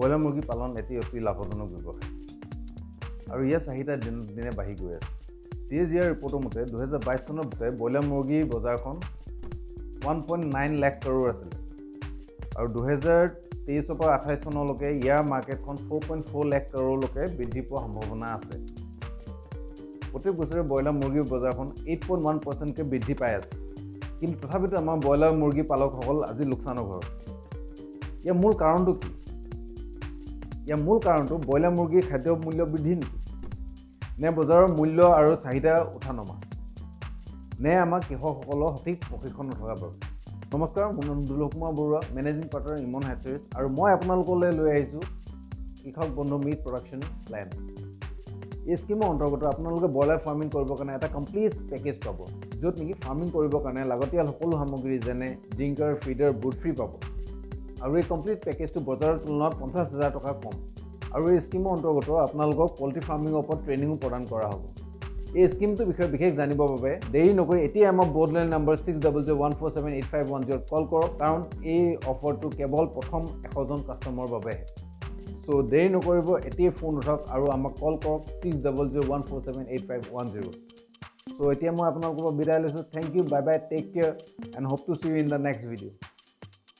Broiler মুৰ্গী পালন এটি অতি লাভজনক ব্যৱসায় আৰু ইয়াৰ চাহিদা দিনে দিনে বাঢ়ি গৈ আছে। CAGR ৰিপৰ্টৰ মতে 2022 চনৰ ভিতৰত ব্ৰইলাৰ মুৰ্গীৰ বজাৰখন 1.9 লাখ কৰোৰ আছিল আৰু 2023 পৰা 28 চনলৈকে ইয়াৰ মাৰ্কেটখন 4.4 লাখ কৰোৰলৈকে বৃদ্ধি পোৱাৰ সম্ভাৱনা আছে। প্ৰত্যেক বছৰে ব্ৰইলাৰ মুৰ্গীৰ বজাৰখন 8.1%কৈ বৃদ্ধি পাই আছে। কিন্তু তথাপিতো আমাৰ ব্ৰইলাৰ মুৰ্গী পালকসকল আজি লোকচানৰ ঘৰত। ইয়াৰ মূল কাৰণটো কি? ইয়াৰ মূল কাৰণটো ব্ৰইলাৰ মুৰ্গীৰ খাদ্য মূল্য বৃদ্ধি নেকি? নে বজাৰৰ মূল্য আৰু চাহিদা উঠা নমা? নে আমাৰ কৃষকসকলৰ সঠিক প্ৰশিক্ষণ নথকা বাৰু? নমস্কাৰ, মোৰ নাম বৰুৱা, মেনেজিং পাৰ্টনাৰ ইমন হেচাৰিজ, আৰু মই আপোনালোকলৈ লৈ আহিছোঁ কৃষক বন্ধু মিট প্ৰডাকশ্যন প্লেন। এই স্কিমৰ অন্তৰ্গত আপোনালোকে ব্ৰইলাৰ ফাৰ্মিং কৰিবৰ কাৰণে এটা কমপ্লিট পেকেজ পাব, য'ত নেকি ফাৰ্মিং কৰিবৰ কাৰণে লাগতিয়াল সকলো সামগ্ৰী যেনে ড্ৰিংকাৰ, ফিডাৰ, পোল্ট্ৰি পাব। আৰু এই কমপ্লিট পেকেজটো বজাৰৰ তুলনাত 50,000 টকা কম। আৰু এই স্কিমৰ অন্তৰ্গত আপোনালোকক পল্ট্ৰি ফাৰ্মিঙৰ ওপৰত ট্ৰেইনিঙো প্ৰদান কৰা হ'ব। এই স্কিমটোৰ বিষয়ে বিশেষ জানিবৰ বাবে দেৰি নকৰি এতিয়া আমাৰ বৰ্ডলাইন নম্বৰ 6001478510 কল কৰক, কাৰণ এই অফাৰটো কেৱল প্ৰথম 100জন কাষ্টমাৰৰ বাবেহে। চ' দেৰি নকৰিব, এতিয়াই ফোন উঠাওক আৰু আমাক কল কৰক 6001478510। চ' এতিয়া মই আপোনালোকৰ পৰা বিদায় লৈছোঁ। Thank you, bye bye, take care and hope to see you in the next video'.